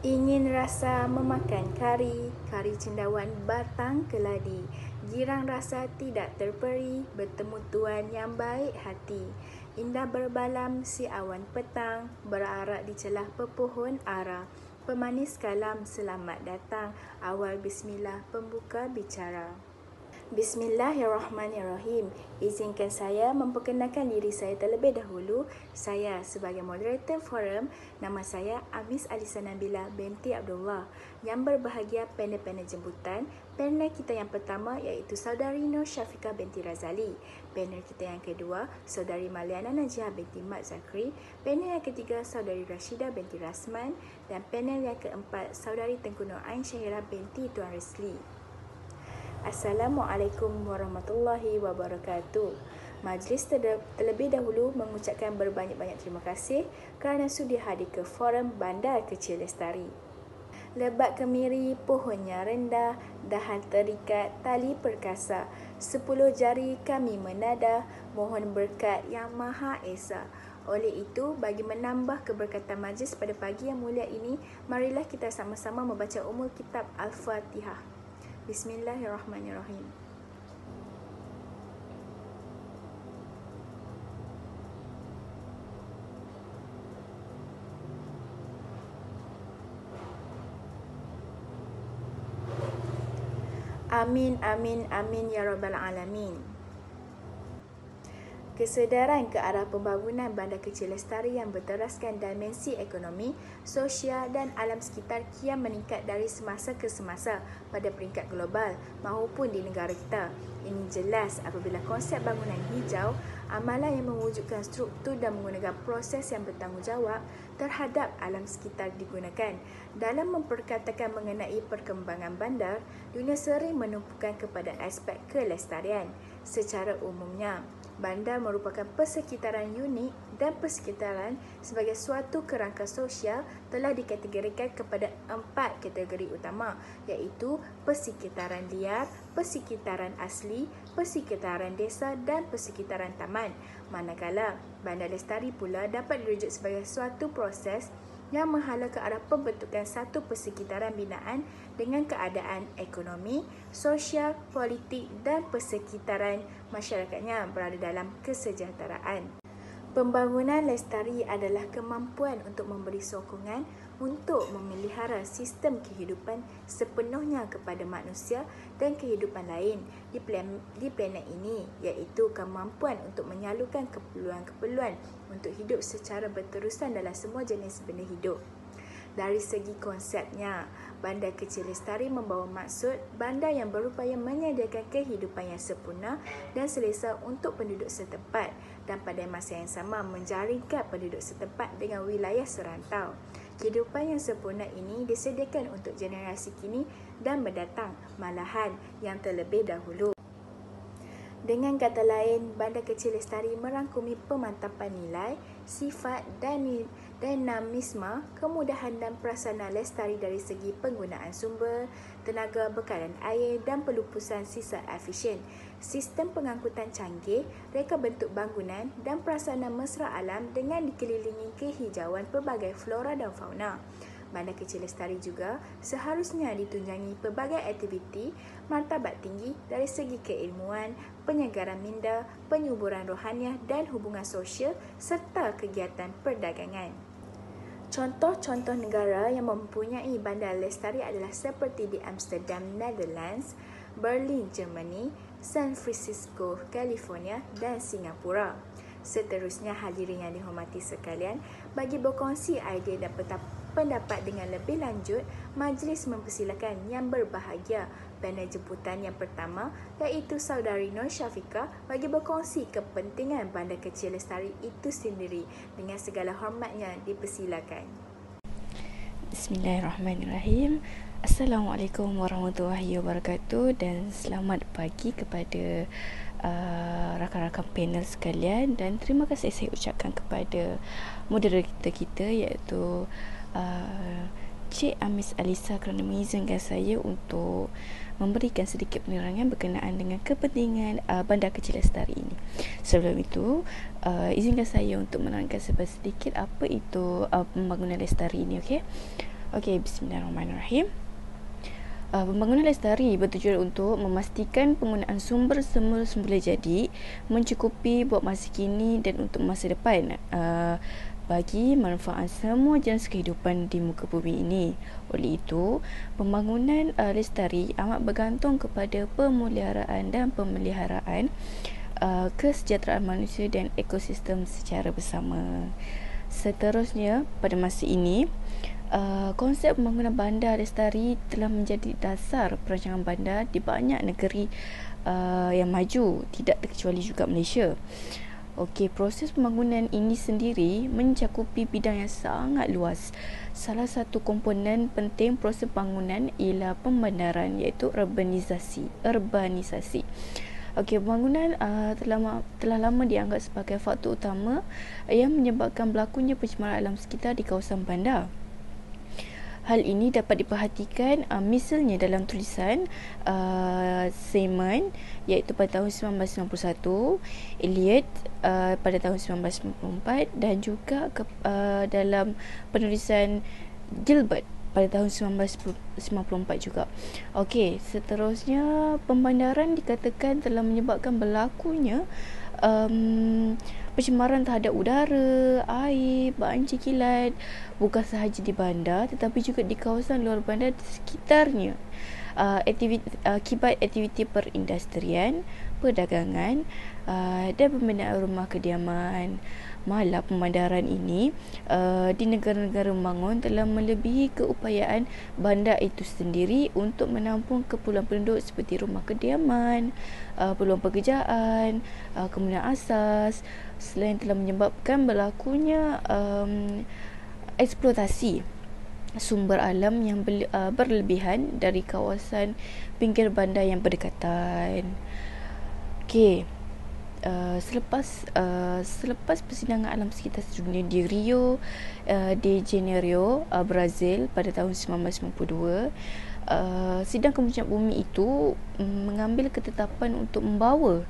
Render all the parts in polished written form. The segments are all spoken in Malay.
Ingin rasa memakan kari, kari cendawan batang keladi. Girang rasa tidak terperi, bertemu tuan yang baik hati. Indah berbalam si awan petang, berarak di celah pepohon ara. Pemanis kalam selamat datang, awal bismillah pembuka bicara. Bismillahirrahmanirrahim. Izinkan saya memperkenalkan diri saya terlebih dahulu. Saya sebagai moderator forum, nama saya Amis Alisa Nabila binti Abdullah. Yang berbahagia panel-panel jemputan, panel kita yang pertama iaitu Saudari Nur Syafiqah binti Razali. Panel kita yang kedua, Saudari Maliana Najiah binti Mat Zakri. Panel yang ketiga, Saudari Rashidah binti Rasman. Dan panel yang keempat, Saudari Tengku Nur Ain Syahira binti Tuan Resli. Assalamualaikum warahmatullahi wabarakatuh. Majlis terlebih dahulu mengucapkan berbanyak-banyak terima kasih kerana sudi hadir ke Forum Bandar Kecil Lestari. Lebat kemiri, pohonnya rendah, dahan terikat, tali perkasa. 10 jari kami menada, mohon berkat yang Maha Esa. Oleh itu, bagi menambah keberkatan majlis pada pagi yang mulia ini, marilah kita sama-sama membaca umul kitab Al-Fatihah. Bismillahirrahmanirrahim. Amin, amin, amin ya rabbal alamin. Kesedaran ke arah pembangunan Bandar Kecil Lestari yang berteraskan dimensi ekonomi, sosial dan alam sekitar kian meningkat dari semasa ke semasa pada peringkat global maupun di negara kita. Ini jelas apabila konsep bangunan hijau, amalan yang mewujudkan struktur dan menggunakan proses yang bertanggungjawab terhadap alam sekitar digunakan. Dalam memperkatakan mengenai perkembangan bandar, dunia sering menumpukan kepada aspek kelestarian. Secara umumnya, bandar merupakan persekitaran unik dan persekitaran sebagai suatu kerangka sosial telah dikategorikan kepada 4 kategori utama, iaitu persekitaran liar, persekitaran asli, persekitaran desa dan persekitaran taman. Manakala Bandar Lestari pula dapat dirujuk sebagai suatu proses yang menghala ke arah pembentukan satu persekitaran binaan dengan keadaan ekonomi, sosial, politik dan persekitaran masyarakatnya berada dalam kesejahteraan. Pembangunan lestari adalah kemampuan untuk memberi sokongan untuk memelihara sistem kehidupan sepenuhnya kepada manusia dan kehidupan lain di planet ini, iaitu kemampuan untuk menyalurkan keperluan-keperluan untuk hidup secara berterusan dalam semua jenis benda hidup. Dari segi konsepnya, Bandar Kecil Lestari membawa maksud bandar yang berupaya menyediakan kehidupan yang sempurna dan selesa untuk penduduk setempat dan pada masa yang sama menjaringkan penduduk setempat dengan wilayah serantau. Kehidupan yang sempurna ini disediakan untuk generasi kini dan mendatang, malahan yang terlebih dahulu. Dengan kata lain, Bandar Kecil Lestari merangkumi pemantapan nilai, sifat dan dinamisme, kemudahan dan prasarana lestari dari segi penggunaan sumber, tenaga bekalan air dan pelupusan sisa efisien, sistem pengangkutan canggih, reka bentuk bangunan dan prasarana mesra alam dengan dikelilingi kehijauan pelbagai flora dan fauna. Bandar Kecil Lestari juga seharusnya ditunjangi pelbagai aktiviti martabat tinggi dari segi keilmuan, penyegaran minda, penyuburan rohaniah dan hubungan sosial serta kegiatan perdagangan. Contoh-contoh negara yang mempunyai bandar lestari adalah seperti di Amsterdam, Netherlands, Berlin, Germany, San Francisco, California dan Singapura. Seterusnya, hadirin yang dihormati sekalian, bagi berkongsi idea dan pendapat dengan lebih lanjut, majlis mempersilakan yang berbahagia panel jemputan yang pertama iaitu Saudari Nur Syafiqah bagi berkongsi kepentingan Bandar Kecil Lestari itu sendiri. Dengan segala hormatnya dipersilakan. Bismillahirrahmanirrahim. Assalamualaikum warahmatullahi wabarakatuh dan selamat pagi kepada rakan-rakan panel sekalian, dan terima kasih saya ucapkan kepada moderator kita iaitu Cik Amis Alisa kerana mengizinkan saya untuk memberikan sedikit penerangan berkenaan dengan kepentingan Bandar Kecil Lestari ini. Sebelum itu, izinkan saya untuk menerangkan sedikit apa itu pembangunan lestari ini, okey? Okey, bismillahirrahmanirrahim. Pembangunan lestari bertujuan untuk memastikan penggunaan sumber semula jadi mencukupi buat masa kini dan untuk masa depan bagi manfaat semua jenis kehidupan di muka bumi ini. Oleh itu, pembangunan lestari amat bergantung kepada pemeliharaan dan pemeliharaan kesejahteraan manusia dan ekosistem secara bersama. Seterusnya, pada masa ini, konsep pembangunan bandar lestari telah menjadi dasar perancangan bandar di banyak negeri yang maju, tidak terkecuali juga Malaysia. Okey, proses pembangunan ini sendiri mencakupi bidang yang sangat luas. Salah satu komponen penting proses pembangunan ialah pembandaran, iaitu urbanisasi. Okey, pembangunan telah lama dianggap sebagai faktor utama yang menyebabkan berlakunya pencemaran alam sekitar di kawasan bandar. Hal ini dapat diperhatikan misalnya dalam tulisan Simon iaitu pada tahun 1991, Elliot pada tahun 1994 dan juga dalam penulisan Gilbert pada tahun 1994 juga. Okey, seterusnya pembandaran dikatakan telah menyebabkan berlakunya pencemaran terhadap udara, air, banjir kilat bukan sahaja di bandar tetapi juga di kawasan luar bandar di sekitarnya. Akibat aktiviti perindustrian, perdagangan dan pembinaan rumah kediaman. Malah pembandaran ini di negara-negara membangun telah melebihi keupayaan bandar itu sendiri untuk menampung keperluan penduduk seperti rumah kediaman, peluang pekerjaan, kemudahan asas, selain telah menyebabkan berlakunya eksploitasi sumber alam yang berlebihan dari kawasan pinggir bandar yang berdekatan. Okey. Selepas persidangan alam sekitar sedunia di Rio de Janeiro, Brazil pada tahun 1992, sidang kemuncak bumi itu mengambil ketetapan untuk membawa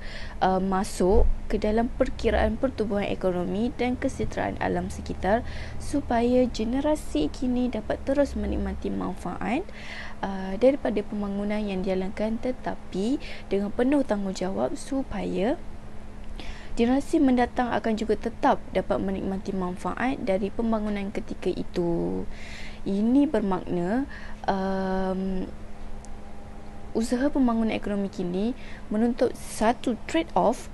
masuk ke dalam perkiraan pertumbuhan ekonomi dan kesejahteraan alam sekitar supaya generasi kini dapat terus menikmati manfaat daripada pembangunan yang dijalankan, tetapi dengan penuh tanggungjawab supaya generasi mendatang akan juga tetap dapat menikmati manfaat dari pembangunan ketika itu. Ini bermakna usaha pembangunan ekonomi kini menuntut satu trade-off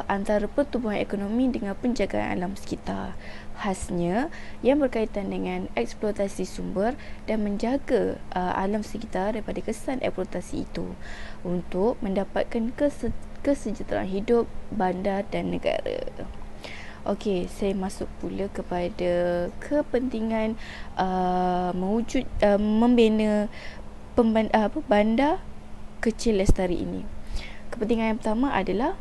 antara pertumbuhan ekonomi dengan penjagaan alam sekitar. Khasnya yang berkaitan dengan eksploitasi sumber dan menjaga alam sekitar daripada kesan eksploitasi itu untuk mendapatkan kesejahteraan hidup bandar dan negara. Okey, saya masuk pula kepada kepentingan membina bandar kecil lestari ini. Kepentingan yang pertama adalah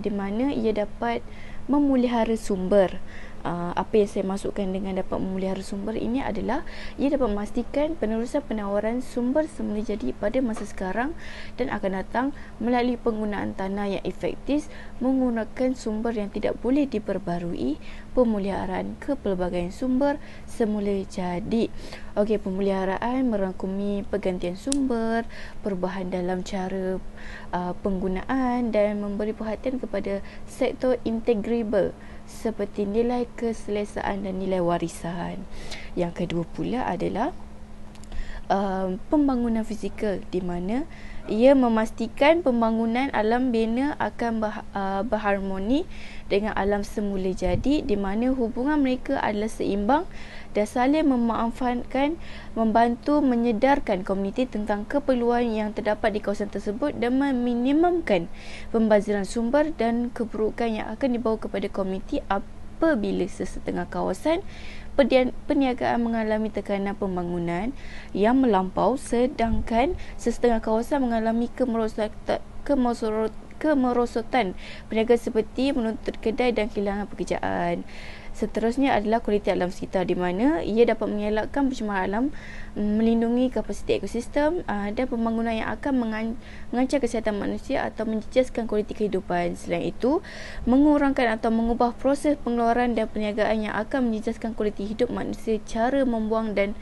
di mana ia dapat memelihara sumber. Apa yang saya masukkan dengan dapat memelihara sumber ini adalah ia dapat memastikan penerusan penawaran sumber semula jadi pada masa sekarang dan akan datang melalui penggunaan tanah yang efektif, menggunakan sumber yang tidak boleh diperbarui, pemeliharaan kepelbagaian sumber semula jadi. Okey, pemeliharaan merangkumi pergantian sumber, perubahan dalam cara penggunaan dan memberi perhatian kepada sektor integrable seperti nilai keselesaan dan nilai warisan. Yang kedua pula adalah pembangunan fizikal, di mana ia memastikan pembangunan alam bina akan berharmoni dengan alam semula jadi, di mana hubungan mereka adalah seimbang dan saling memanfaatkan, membantu menyedarkan komuniti tentang keperluan yang terdapat di kawasan tersebut dan meminimumkan pembaziran sumber dan keburukan yang akan dibawa kepada komuniti apabila sesetengah kawasan perniagaan mengalami tekanan pembangunan yang melampau, sedangkan sesetengah kawasan mengalami kemerosotan perniagaan seperti menutup kedai dan kehilangan pekerjaan. Seterusnya adalah kualiti alam sekitar, di mana ia dapat mengelakkan pencemaran alam, melindungi kapasiti ekosistem dan pembangunan yang akan mengancam kesihatan manusia atau menjejaskan kualiti kehidupan. Selain itu, mengurangkan atau mengubah proses pengeluaran dan perniagaan yang akan menjejaskan kualiti hidup manusia. Cara membuang dan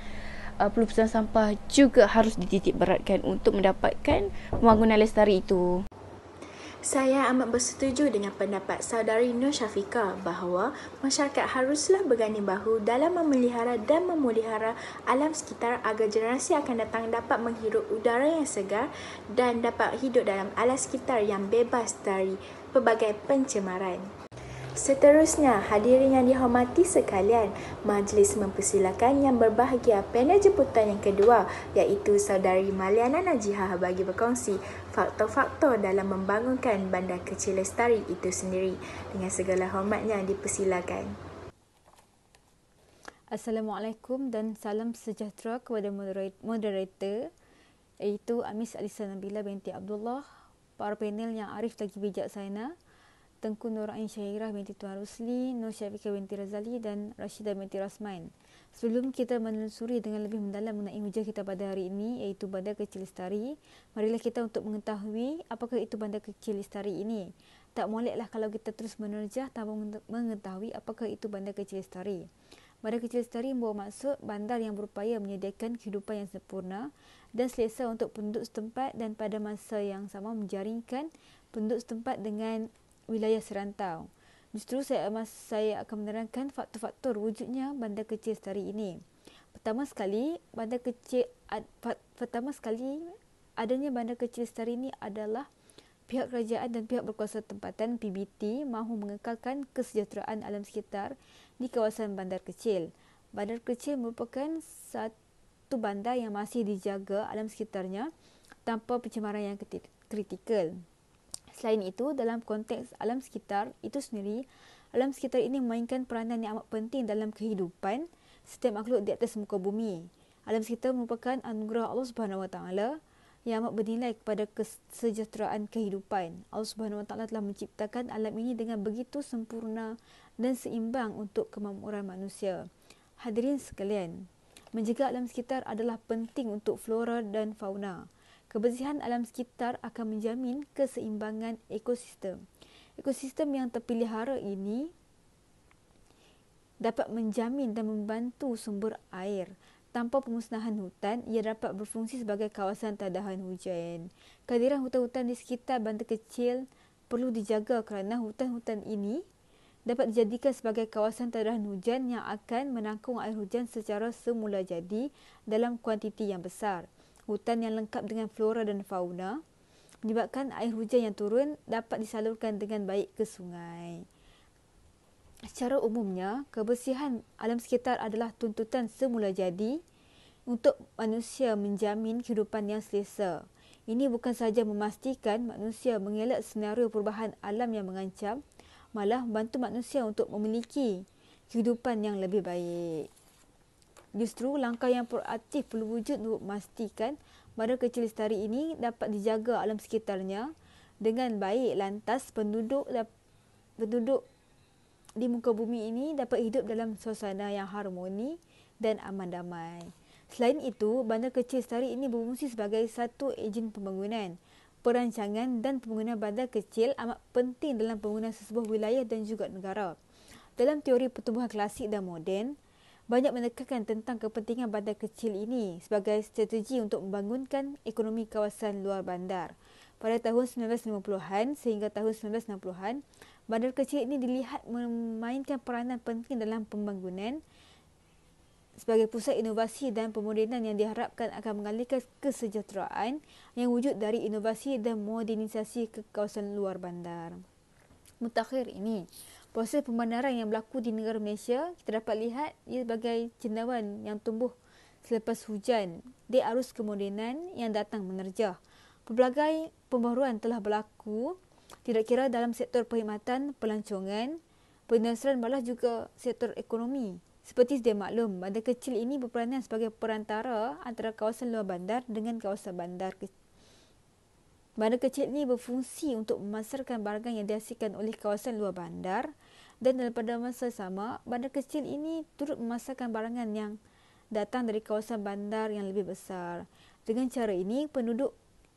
pelupusan sampah juga harus dititik beratkan untuk mendapatkan pembangunan lestari itu. Saya amat bersetuju dengan pendapat saudari Nur Syafiqah bahawa masyarakat haruslah berganding bahu dalam memelihara dan memelihara alam sekitar agar generasi akan datang dapat menghirup udara yang segar dan dapat hidup dalam alam sekitar yang bebas dari pelbagai pencemaran. Seterusnya, hadirin yang dihormati sekalian, majlis mempersilakan yang berbahagia panel jemputan yang kedua, iaitu saudari Maliana Najihah bagi berkongsi faktor-faktor dalam membangunkan bandar kecil lestari itu sendiri. Dengan segala hormatnya dipersilakan. Assalamualaikum dan salam sejahtera kepada moderator, iaitu Amis Alisa Nabila binti Abdullah, para panel yang arif lagi bijaksana, Tengku Nur Ain Syahirah binti Tuan Rusli, Nur Syafiqah binti Razali dan Rashidah binti Rasmain. Sebelum kita menelusuri dengan lebih mendalam mengenai hujah kita pada hari ini, iaitu bandar kecil lestari, marilah kita untuk mengetahui apakah itu bandar kecil lestari ini. Tak moleklah kalau kita terus menerjah tanpa mengetahui apakah itu bandar kecil lestari. Bandar kecil lestari membawa maksud bandar yang berupaya menyediakan kehidupan yang sempurna dan selesa untuk penduduk setempat dan pada masa yang sama menjaringkan penduduk setempat dengan wilayah serantau. Justru saya akan menerangkan faktor-faktor wujudnya bandar kecil lestari ini. Pertama sekali, adanya bandar kecil lestari ini adalah pihak kerajaan dan pihak berkuasa tempatan PBT mahu mengekalkan kesejahteraan alam sekitar di kawasan bandar kecil. Bandar kecil merupakan satu bandar yang masih dijaga alam sekitarnya tanpa pencemaran yang kritikal. Selain itu, dalam konteks alam sekitar itu sendiri, alam sekitar ini memainkan peranan yang amat penting dalam kehidupan setiap makhluk di atas muka bumi. Alam sekitar merupakan anugerah Allah Subhanahu Wa Taala yang amat bernilai kepada kesejahteraan kehidupan. Allah Subhanahu Wa Taala telah menciptakan alam ini dengan begitu sempurna dan seimbang untuk kemakmuran manusia. Hadirin sekalian, menjaga alam sekitar adalah penting untuk flora dan fauna. Kebersihan alam sekitar akan menjamin keseimbangan ekosistem. Ekosistem yang terpelihara ini dapat menjamin dan membantu sumber air. Tanpa pemusnahan hutan, ia dapat berfungsi sebagai kawasan tadahan hujan. Kehadiran hutan-hutan di sekitar bandar kecil perlu dijaga kerana hutan-hutan ini dapat dijadikan sebagai kawasan tadahan hujan yang akan menampung air hujan secara semula jadi dalam kuantiti yang besar. Hutan yang lengkap dengan flora dan fauna menyebabkan air hujan yang turun dapat disalurkan dengan baik ke sungai. Secara umumnya, kebersihan alam sekitar adalah tuntutan semula jadi untuk manusia menjamin kehidupan yang selesa. Ini bukan sahaja memastikan manusia mengelak senario perubahan alam yang mengancam, malah membantu manusia untuk memiliki kehidupan yang lebih baik. Justru langkah yang proaktif perlu wujud untuk memastikan bandar kecil lestari ini dapat dijaga alam sekitarnya dengan baik, lantas penduduk di muka bumi ini dapat hidup dalam suasana yang harmoni dan aman damai. Selain itu, bandar kecil lestari ini berfungsi sebagai satu ejen pembangunan. Perancangan dan pembangunan bandar kecil amat penting dalam pembangunan sesebuah wilayah dan juga negara. Dalam teori pertumbuhan klasik dan moden, banyak menekankan tentang kepentingan bandar kecil ini sebagai strategi untuk membangunkan ekonomi kawasan luar bandar. Pada tahun 1950-an sehingga tahun 1960-an, bandar kecil ini dilihat memainkan peranan penting dalam pembangunan sebagai pusat inovasi dan pemodenan yang diharapkan akan mengalihkan kesejahteraan yang wujud dari inovasi dan modernisasi ke kawasan luar bandar. Mutakhir ini, proses pembandaran yang berlaku di negara Malaysia, kita dapat lihat ia sebagai cendawan yang tumbuh selepas hujan di arus kemodenan yang datang menerjah. Pelbagai pembaharuan telah berlaku, tidak kira dalam sektor perkhidmatan, pelancongan, perindustrian malah juga sektor ekonomi. Seperti sedia maklum, bandar kecil ini berperanan sebagai perantara antara kawasan luar bandar dengan kawasan bandar kecil. Bandar kecil ini berfungsi untuk memasarkan barang yang dihasilkan oleh kawasan luar bandar Dan pada masa sama, bandar kecil ini turut memasarkan barangan yang datang dari kawasan bandar yang lebih besar. Dengan cara ini, penduduk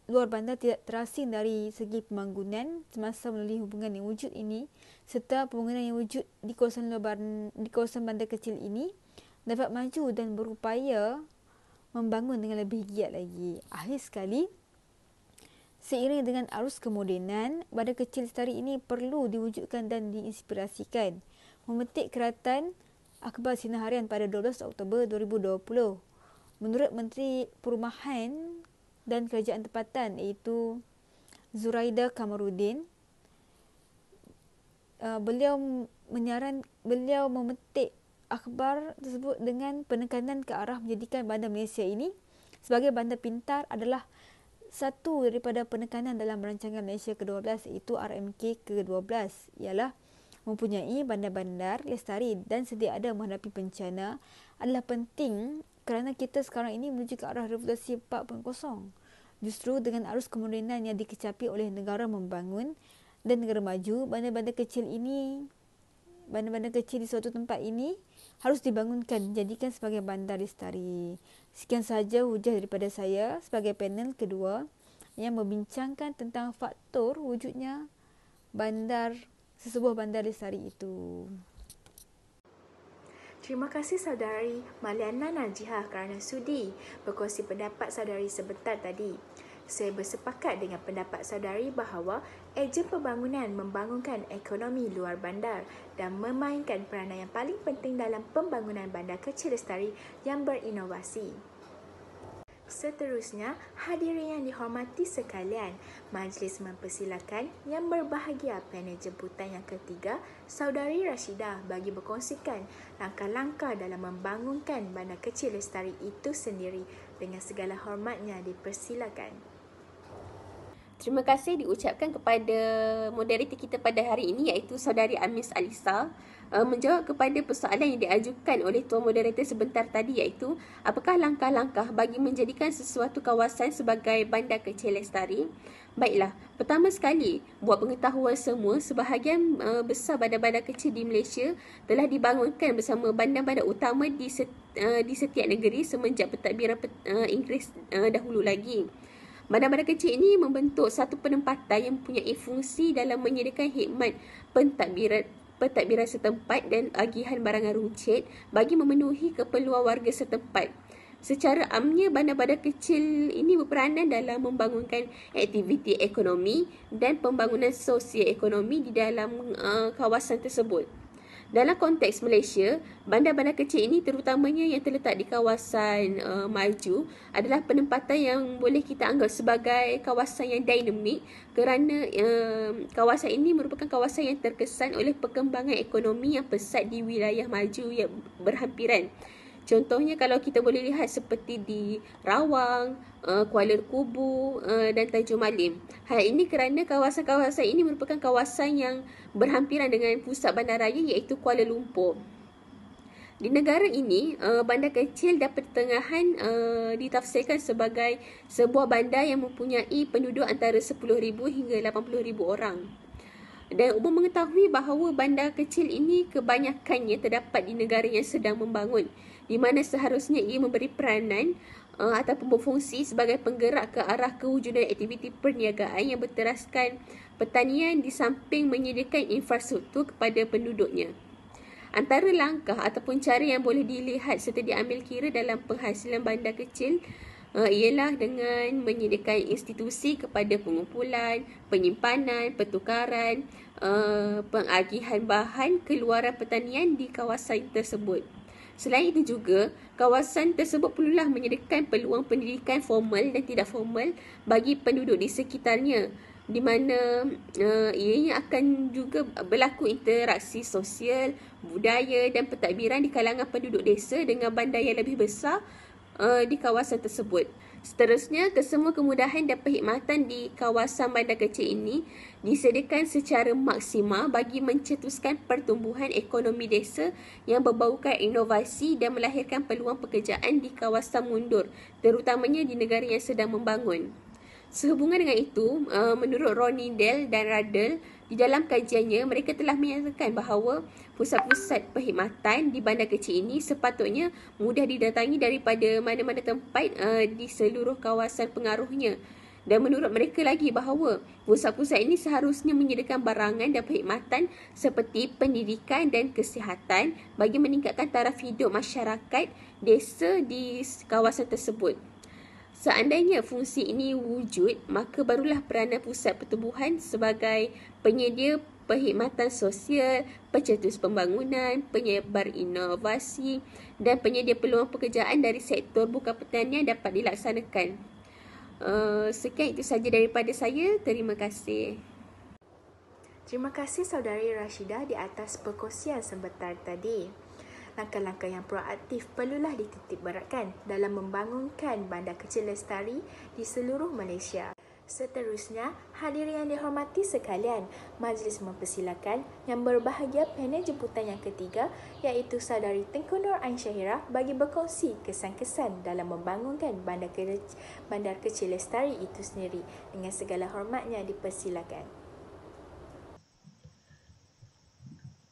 luar bandar tidak terasing dari segi pembangunan semasa melalui hubungan yang wujud ini, serta pembangunan yang wujud di kawasan bandar kecil ini dapat maju dan berupaya membangun dengan lebih giat lagi. Akhir sekali, seiring dengan arus kemodenan, bandar kecil lestari ini perlu diwujudkan dan diinspirasikan. Memetik keratan akhbar Sinar Harian pada 12 Oktober 2020. Menurut Menteri Perumahan dan Kerajaan Tempatan iaitu Zuraida Kamarudin, beliau memetik akhbar tersebut dengan penekanan ke arah menjadikan bandar Malaysia ini sebagai bandar pintar adalah satu daripada penekanan dalam rancangan Malaysia ke-12 iaitu RMK ke-12 ialah mempunyai bandar-bandar lestari dan sedia ada menghadapi bencana adalah penting kerana kita sekarang ini menuju ke arah revolusi 4.0. Justru dengan arus kemodenan yang dikecapi oleh negara membangun dan negara maju, bandar-bandar kecil di suatu tempat ini harus dibangunkan, dijadikan sebagai bandar lestari. Sekian sahaja hujah daripada saya sebagai panel kedua yang membincangkan tentang faktor wujudnya sesebuah bandar lestari itu. Terima kasih saudari Maliana Najihah kerana sudi berkongsi pendapat saudari sebentar tadi. Saya bersepakat dengan pendapat saudari bahawa ejen pembangunan membangunkan ekonomi luar bandar dan memainkan peranan yang paling penting dalam pembangunan bandar kecil lestari yang berinovasi. Seterusnya, hadirin yang dihormati sekalian, majlis mempersilakan yang berbahagia panel jemputan yang ketiga, Saudari Rashidah bagi berkongsikan langkah-langkah dalam membangunkan bandar kecil lestari itu sendiri. Dengan segala hormatnya dipersilakan. Terima kasih diucapkan kepada moderator kita pada hari ini iaitu Saudari Amis Alisa menjawab kepada persoalan yang diajukan oleh Tuan Moderator sebentar tadi iaitu apakah langkah-langkah bagi menjadikan sesuatu kawasan sebagai bandar kecil lestari. Baiklah, pertama sekali buat pengetahuan semua, sebahagian besar bandar-bandar kecil di Malaysia telah dibangunkan bersama bandar-bandar utama di setiap negeri semenjak pentadbiran Inggeris dahulu lagi. Bandar-bandar kecil ini membentuk satu penempatan yang mempunyai fungsi dalam menyediakan khidmat pentadbiran setempat dan agihan barangan runcit bagi memenuhi keperluan warga setempat. Secara amnya, bandar-bandar kecil ini berperanan dalam membangunkan aktiviti ekonomi dan pembangunan sosio-ekonomi di dalam kawasan tersebut. Dalam konteks Malaysia, bandar-bandar kecil ini terutamanya yang terletak di kawasan maju adalah penempatan yang boleh kita anggap sebagai kawasan yang dinamik kerana kawasan ini merupakan kawasan yang terkesan oleh perkembangan ekonomi yang pesat di wilayah maju yang berhampiran. Contohnya kalau kita boleh lihat seperti di Rawang, Kuala Kubu dan Tanjung Malim. Hal ini kerana kawasan-kawasan ini merupakan kawasan yang berhampiran dengan pusat bandaraya iaitu Kuala Lumpur. Di negara ini, bandar kecil dan pertengahan ditafsirkan sebagai sebuah bandar yang mempunyai penduduk antara 10,000 hingga 80,000 orang. Dan umum mengetahui bahawa bandar kecil ini kebanyakannya terdapat di negara yang sedang membangun, di mana seharusnya ia memberi peranan ataupun berfungsi sebagai penggerak ke arah kewujudan aktiviti perniagaan yang berteraskan pertanian di samping menyediakan infrastruktur kepada penduduknya. Antara langkah ataupun cara yang boleh dilihat serta diambil kira dalam penghasilan bandar kecil ialah dengan menyediakan institusi kepada pengumpulan, penyimpanan, pertukaran, pengagihan bahan keluaran pertanian di kawasan tersebut. Selain itu juga, kawasan tersebut perlulah menyediakan peluang pendidikan formal dan tidak formal bagi penduduk di sekitarnya, di mana ianya akan juga berlaku interaksi sosial, budaya dan pentadbiran di kalangan penduduk desa dengan bandar yang lebih besar di kawasan tersebut. Seterusnya, kesemua kemudahan dan perkhidmatan di kawasan bandar kecil ini disediakan secara maksimal bagi mencetuskan pertumbuhan ekonomi desa yang berbaukan inovasi dan melahirkan peluang pekerjaan di kawasan mundur, terutamanya di negara yang sedang membangun. Sehubungan dengan itu, menurut Ronnie Dell dan Radel, di dalam kajiannya, mereka telah menyatakan bahawa pusat-pusat perkhidmatan di bandar kecil ini sepatutnya mudah didatangi daripada mana-mana tempat di seluruh kawasan pengaruhnya. Dan menurut mereka lagi bahawa pusat-pusat ini seharusnya menyediakan barangan dan perkhidmatan seperti pendidikan dan kesihatan bagi meningkatkan taraf hidup masyarakat desa di kawasan tersebut. Seandainya fungsi ini wujud, maka barulah peranan pusat pertubuhan sebagai penyedia perkhidmatan sosial, pencetus pembangunan, penyebar inovasi dan penyedia peluang pekerjaan dari sektor bukan pertanian dapat dilaksanakan. Sekian itu sahaja daripada saya. Terima kasih. Terima kasih saudari Rashidah di atas perkongsian sebentar tadi. Langkah-langkah yang proaktif perlulah dititik beratkan dalam membangunkan bandar kecil lestari di seluruh Malaysia. Seterusnya, hadirin yang dihormati sekalian, majlis mempersilakan yang berbahagia panel jemputan yang ketiga iaitu saudari Tengku Nur Ain Syahira bagi berkongsi kesan-kesan dalam membangunkan bandar kecil lestari itu sendiri. Dengan segala hormatnya dipersilakan.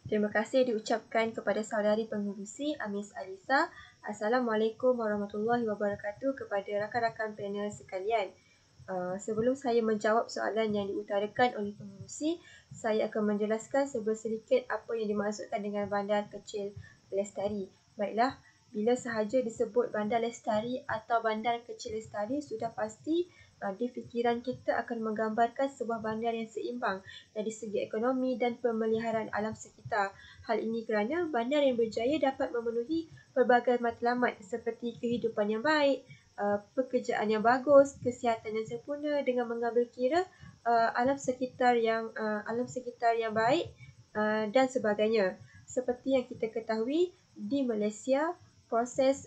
Terima kasih diucapkan kepada saudari pengurusi Amis Alisa. Assalamualaikum warahmatullahi wabarakatuh kepada rakan-rakan panel sekalian. Sebelum saya menjawab soalan yang diutarakan oleh pengurusi, saya akan menjelaskan sedikit apa yang dimaksudkan dengan bandar kecil lestari. Baiklah, bila sahaja disebut bandar lestari atau bandar kecil lestari, sudah pasti di fikiran kita akan menggambarkan sebuah bandar yang seimbang dari segi ekonomi dan pemeliharaan alam sekitar. Hal ini kerana bandar yang berjaya dapat memenuhi pelbagai matlamat seperti kehidupan yang baik, pekerjaan yang bagus, kesihatan yang sempurna dengan mengambil kira alam sekitar yang baik dan sebagainya. Seperti yang kita ketahui, di Malaysia proses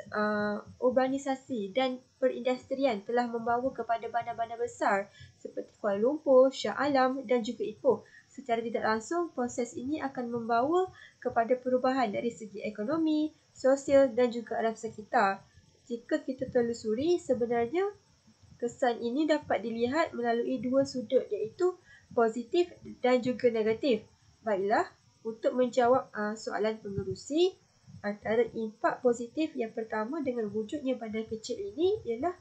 urbanisasi dan perindustrian telah membawa kepada bandar-bandar besar seperti Kuala Lumpur, Shah Alam dan juga Ipoh. Secara tidak langsung, proses ini akan membawa kepada perubahan dari segi ekonomi, sosial dan juga alam sekitar. Jika kita telusuri, sebenarnya kesan ini dapat dilihat melalui dua sudut iaitu positif dan juga negatif. Baiklah, untuk menjawab soalan pengerusi, antara impak positif yang pertama dengan wujudnya bandar kecil ini ialah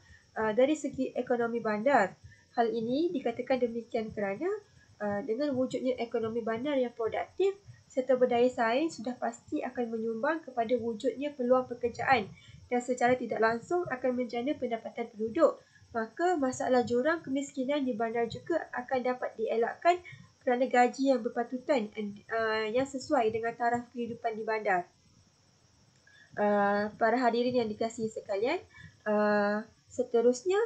dari segi ekonomi bandar. Hal ini dikatakan demikian kerana dengan wujudnya ekonomi bandar yang produktif serta berdaya saing sudah pasti akan menyumbang kepada wujudnya peluang pekerjaan dan secara tidak langsung akan menjana pendapatan penduduk. Maka masalah jurang kemiskinan di bandar juga akan dapat dielakkan kerana gaji yang berpatutan yang sesuai dengan taraf kehidupan di bandar. Para hadirin yang dikasihi sekalian, seterusnya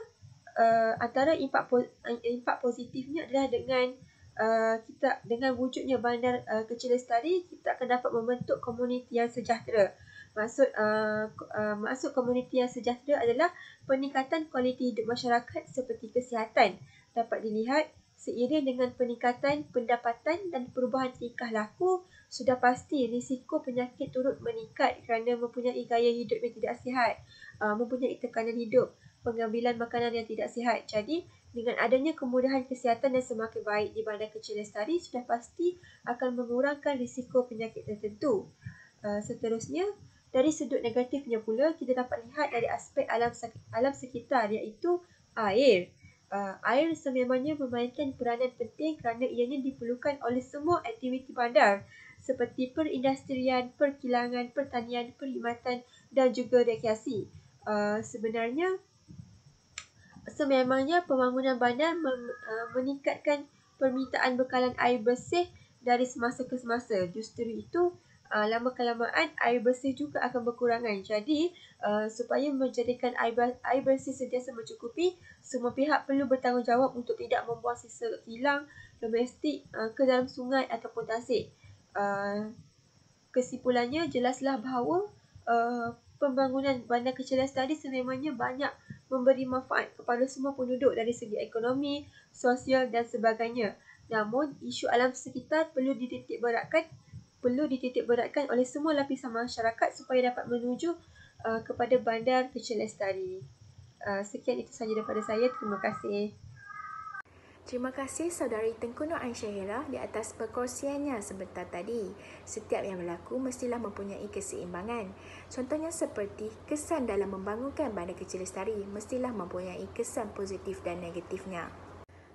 antara impak positifnya adalah dengan wujudnya bandar kecil lestari, kita akan dapat membentuk komuniti yang sejahtera. Maksud komuniti yang sejahtera adalah peningkatan kualiti hidup masyarakat seperti kesihatan dapat dilihat seiring dengan peningkatan pendapatan dan perubahan tingkah laku. Sudah pasti risiko penyakit turut meningkat kerana mempunyai gaya hidup yang tidak sihat, mempunyai tekanan hidup, pengambilan makanan yang tidak sihat. Jadi, dengan adanya kemudahan kesihatan yang semakin baik di bandar kecil lestari, sudah pasti akan mengurangkan risiko penyakit tertentu. Seterusnya, dari sudut negatifnya pula, kita dapat lihat dari aspek alam sekitar iaitu air. Air sememangnya memainkan peranan penting kerana ianya diperlukan oleh semua aktiviti bandar seperti perindustrian, perkilangan, pertanian, perkhidmatan dan juga rekreasi. Sebenarnya, sememangnya pembangunan bandar meningkatkan permintaan bekalan air bersih dari semasa ke semasa. Justru itu, lama-kelamaan air bersih juga akan berkurangan. Jadi, supaya menjadikan air bersih sentiasa mencukupi, semua pihak perlu bertanggungjawab untuk tidak membuang sisa kilang domestik ke dalam sungai ataupun tasik. Kesimpulannya, jelaslah bahawa pembangunan bandar kecil lestari sememangnya banyak memberi manfaat kepada semua penduduk dari segi ekonomi, sosial dan sebagainya. Namun, isu alam sekitar perlu dititik beratkan oleh semua lapisan masyarakat supaya dapat menuju kepada bandar kecil lestari. Sekian itu sahaja daripada saya. Terima kasih. Terima kasih saudari Tengku Nur Aisyahira di atas perkongsiannya sebentar tadi. Setiap yang berlaku mestilah mempunyai keseimbangan. Contohnya seperti kesan dalam membangunkan Bandar Kecil Lestari mestilah mempunyai kesan positif dan negatifnya.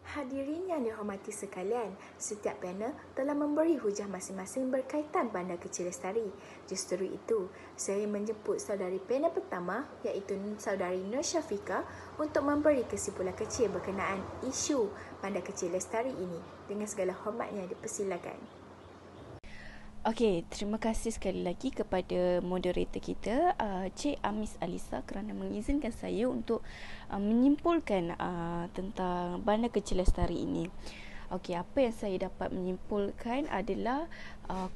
Hadirin yang dihormati sekalian, setiap panel telah memberi hujah masing-masing berkaitan Bandar Kecil Lestari. Justru itu, saya menjemput saudari panel pertama iaitu saudari Nur Syafiqah untuk memberi kesimpulan kecil berkenaan isu Bandar Kecil Lestari ini. Dengan segala hormatnya dipersilakan. Okey, terima kasih sekali lagi kepada moderator kita, Cik Amis Alisa, kerana mengizinkan saya untuk menyimpulkan tentang Bandar Kecil Lestari ini. Okey, apa yang saya dapat menyimpulkan adalah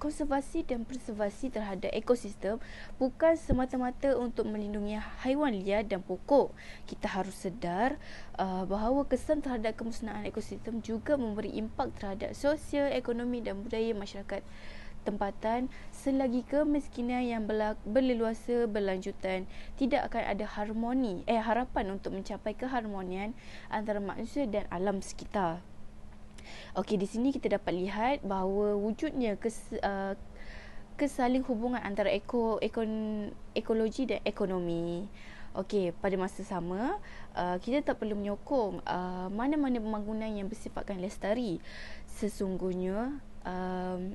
konservasi dan preservasi terhadap ekosistem bukan semata-mata untuk melindungi haiwan liar dan pokok. Kita harus sedar bahawa kesan terhadap kemusnahan ekosistem juga memberi impak terhadap sosial, ekonomi dan budaya masyarakat tempatan selagi kemiskinan yang berleluasa berlanjutan. Tidak akan ada harapan untuk mencapai keharmonian antara manusia dan alam sekitar. Okey, di sini kita dapat lihat bahawa wujudnya kesaling hubungan antara ekologi dan ekonomi. Okey, pada masa sama, kita tak perlu menyokong mana-mana pembangunan yang bersifatkan lestari. Sesungguhnya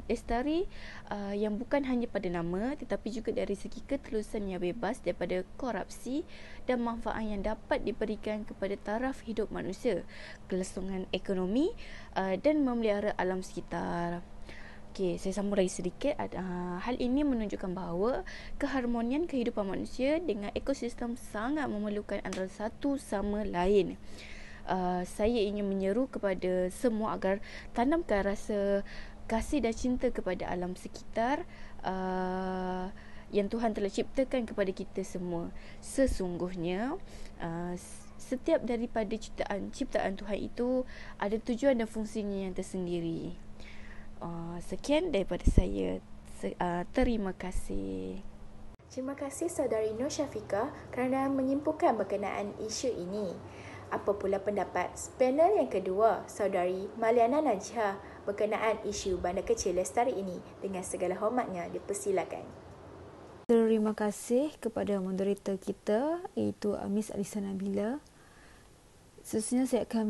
lestari yang bukan hanya pada nama tetapi juga dari segi ketelusan yang bebas daripada korupsi dan manfaat yang dapat diberikan kepada taraf hidup manusia, kelangsungan ekonomi dan memelihara alam sekitar. Okey, saya samurai sedikit. Hal ini menunjukkan bahawa keharmonian kehidupan manusia dengan ekosistem sangat memerlukan antara satu sama lain. Saya ingin menyeru kepada semua agar tanamkan rasa kasih dan cinta kepada alam sekitar yang Tuhan telah ciptakan kepada kita semua. Sesungguhnya setiap daripada ciptaan Tuhan itu ada tujuan dan fungsinya yang tersendiri. Sekian daripada saya. Terima kasih. Terima kasih saudari Nur Syafiqah kerana menyimpulkan berkenaan isu ini. Apa pula pendapat panel yang kedua, saudari Maliana Najha berkenaan isu Bandar Kecil Lestari ini? Dengan segala hormatnya dipersilakan. Terima kasih kepada moderator kita iaitu Amis Alisa Nabila. Seterusnya saya akan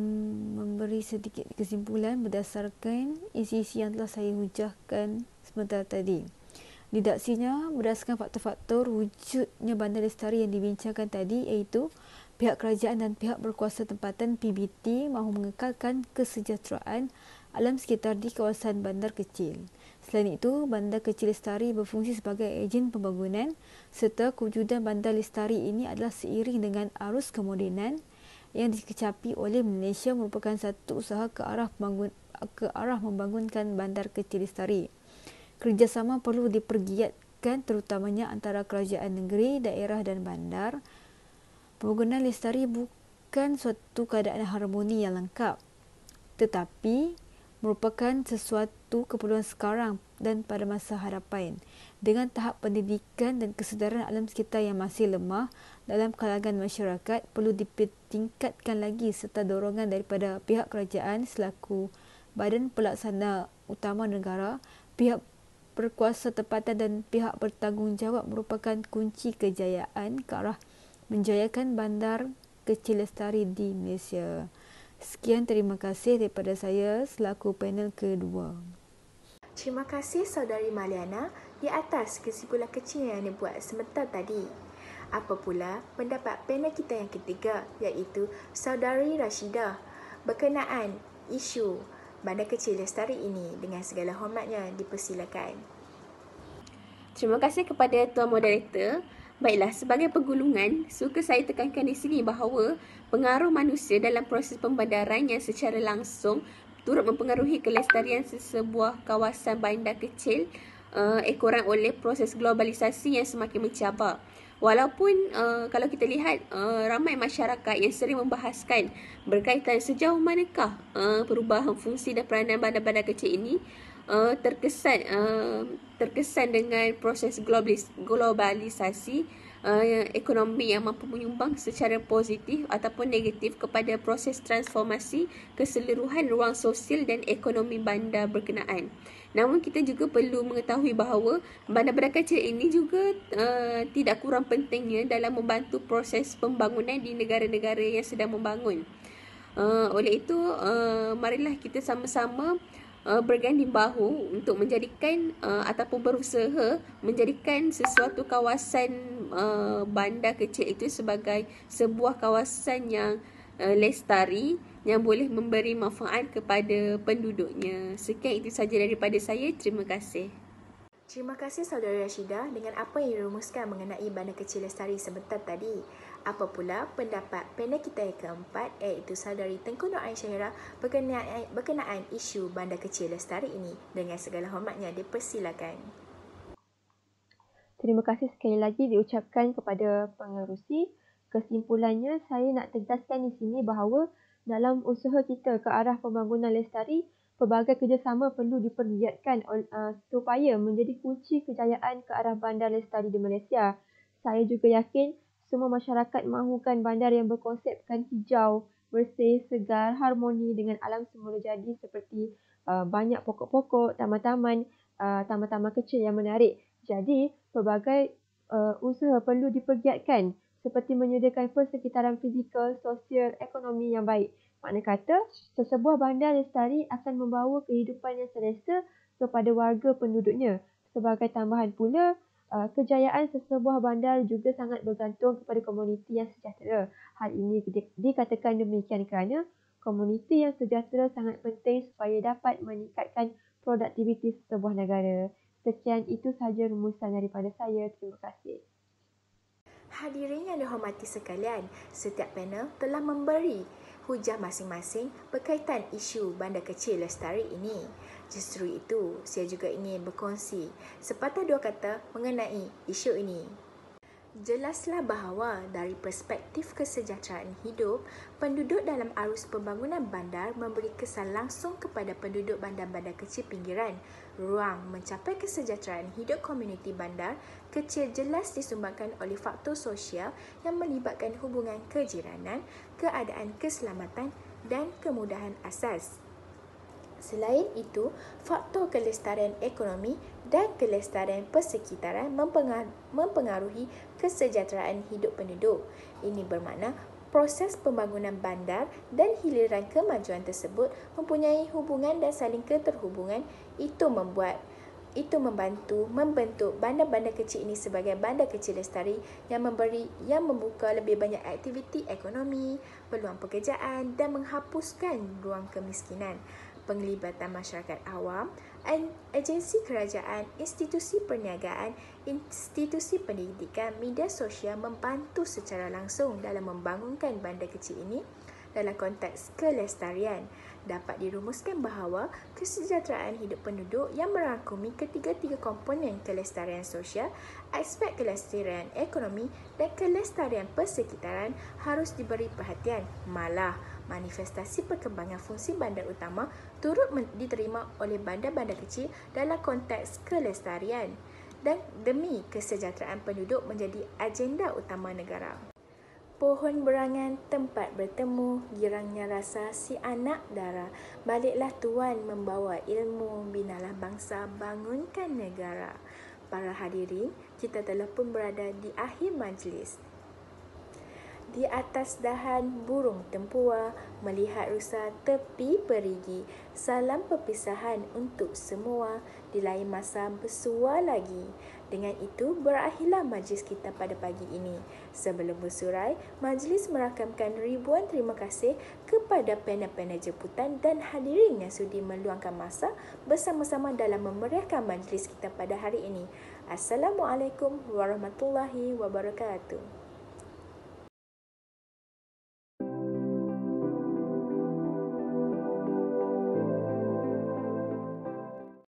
memberi sedikit kesimpulan berdasarkan isi-isi yang telah saya hujahkan sebentar tadi. Didaksinya berdasarkan faktor-faktor wujudnya Bandar Lestari yang dibincangkan tadi iaitu pihak kerajaan dan pihak berkuasa tempatan PBT mahu mengekalkan kesejahteraan alam sekitar di kawasan bandar kecil. Selain itu, Bandar Kecil Lestari berfungsi sebagai ejen pembangunan serta kewujudan Bandar Lestari ini adalah seiring dengan arus kemodenan yang dikecapi oleh Malaysia merupakan satu usaha ke arah membangunkan Bandar Kecil Lestari. Kerjasama perlu dipergiatkan terutamanya antara kerajaan negeri, daerah dan bandar. Pembangunan lestari bukan suatu keadaan harmoni yang lengkap, tetapi merupakan sesuatu keperluan sekarang dan pada masa hadapan. Dengan tahap pendidikan dan kesedaran alam sekitar yang masih lemah dalam kalangan masyarakat perlu ditingkatkan lagi serta dorongan daripada pihak kerajaan selaku badan pelaksana utama negara, pihak berkuasa tempatan dan pihak bertanggungjawab merupakan kunci kejayaan ke arah menjayakan Bandar Kecil Lestari di Malaysia. Sekian, terima kasih daripada saya selaku panel kedua. Terima kasih saudari Maliana di atas kesimpulan kecil yang dibuat sebentar tadi. Apa pula pendapat panel kita yang ketiga iaitu saudari Rashidah berkenaan isu Bandar Kecil Lestari ini? Dengan segala hormatnya dipersilakan. Terima kasih kepada tuan moderator. Baiklah, sebagai penggulungan, suka saya tekankan di sini bahawa pengaruh manusia dalam proses pembandaran yang secara langsung turut mempengaruhi kelestarian sesebuah kawasan bandar kecil ekoran oleh proses globalisasi yang semakin mencabar. Walaupun kalau kita lihat ramai masyarakat yang sering membahaskan berkaitan sejauh manakah perubahan fungsi dan peranan bandar-bandar kecil ini terkesan dengan proses globalisasi ekonomi yang mampu menyumbang secara positif ataupun negatif kepada proses transformasi keseluruhan ruang sosial dan ekonomi bandar berkenaan. Namun kita juga perlu mengetahui bahawa bandar-bandar kecil ini juga tidak kurang pentingnya dalam membantu proses pembangunan di negara-negara yang sedang membangun. Oleh itu, marilah kita sama-sama berganding bahu untuk menjadikan ataupun berusaha menjadikan sesuatu kawasan bandar kecil itu sebagai sebuah kawasan yang lestari yang boleh memberi manfaat kepada penduduknya. Sekian itu sahaja daripada saya. Terima kasih. Terima kasih Saudara Rashidah dengan apa yang dirumuskan mengenai bandar kecil lestari sebentar tadi. Apa pula pendapat panel kita yang keempat iaitu Saudari Tengku Nur Aisyah berkenaan isu bandar kecil lestari ini. Dengan segala hormatnya dipersilakan. Terima kasih sekali lagi diucapkan kepada pengerusi. Kesimpulannya, saya nak tegaskan di sini bahawa dalam usaha kita ke arah pembangunan lestari, pelbagai kerjasama perlu diperlihatkan supaya menjadi kunci kejayaan ke arah bandar lestari di Malaysia. Saya juga yakin semua masyarakat mahukan bandar yang berkonsepkan hijau, bersih, segar, harmoni dengan alam semula jadi seperti banyak pokok-pokok, taman-taman, taman-taman kecil yang menarik. Jadi, pelbagai usaha perlu dipergiatkan seperti menyediakan persekitaran fizikal, sosial, ekonomi yang baik. Makna kata, sesebuah bandar lestari akan membawa kehidupan yang selesa kepada warga penduduknya. Sebagai tambahan pula, kejayaan sesebuah bandar juga sangat bergantung kepada komuniti yang sejahtera. Hal ini dikatakan demikian kerana komuniti yang sejahtera sangat penting supaya dapat meningkatkan produktiviti sesebuah negara. Sekian itu sahaja rumusan daripada saya. Terima kasih. Hadirin yang dihormati sekalian, setiap panel telah memberi hujah masing-masing berkaitan isu bandar kecil lestari ini. Justru itu, saya juga ingin berkongsi sepatah dua kata mengenai isu ini. Jelaslah bahawa dari perspektif kesejahteraan hidup, penduduk dalam arus pembangunan bandar memberi kesan langsung kepada penduduk bandar-bandar kecil pinggiran. Ruang mencapai kesejahteraan hidup komuniti bandar kecil jelas disumbangkan oleh faktor sosial yang melibatkan hubungan kejiranan, keadaan keselamatan dan kemudahan asas. Selain itu, faktor kelestarian ekonomi dan kelestarian persekitaran mempengaruhi kesejahteraan hidup penduduk. Ini bermakna proses pembangunan bandar dan hiliran kemajuan tersebut mempunyai hubungan dan saling keterhubungan. Itu membantu membentuk bandar-bandar kecil ini sebagai bandar kecil lestari yang membuka lebih banyak aktiviti ekonomi, peluang pekerjaan dan menghapuskan ruang kemiskinan. Penglibatan masyarakat awam, agensi kerajaan, institusi perniagaan, institusi pendidikan, media sosial membantu secara langsung dalam membangunkan bandar kecil ini. Dalam konteks kelestarian, dapat dirumuskan bahawa kesejahteraan hidup penduduk yang merangkumi ketiga-tiga komponen kelestarian sosial, aspek kelestarian ekonomi dan kelestarian persekitaran harus diberi perhatian. Malah, manifestasi perkembangan fungsi bandar utama turut diterima oleh bandar-bandar kecil dalam konteks kelestarian dan demi kesejahteraan penduduk menjadi agenda utama negara. Pohon berangan tempat bertemu, girangnya rasa si anak dara. Baliklah tuan membawa ilmu, binalah bangsa, bangunkan negara. Para hadirin, kita telah pun berada di akhir majlis. Di atas dahan burung tempua, melihat rusa tepi perigi. Salam perpisahan untuk semua, di lain masa bersua lagi. Dengan itu, berakhirlah majlis kita pada pagi ini. Sebelum bersurai, majlis merakamkan ribuan terima kasih kepada panel-panel jemputan dan hadirin yang sudi meluangkan masa bersama-sama dalam memeriahkan majlis kita pada hari ini. Assalamualaikum warahmatullahi wabarakatuh.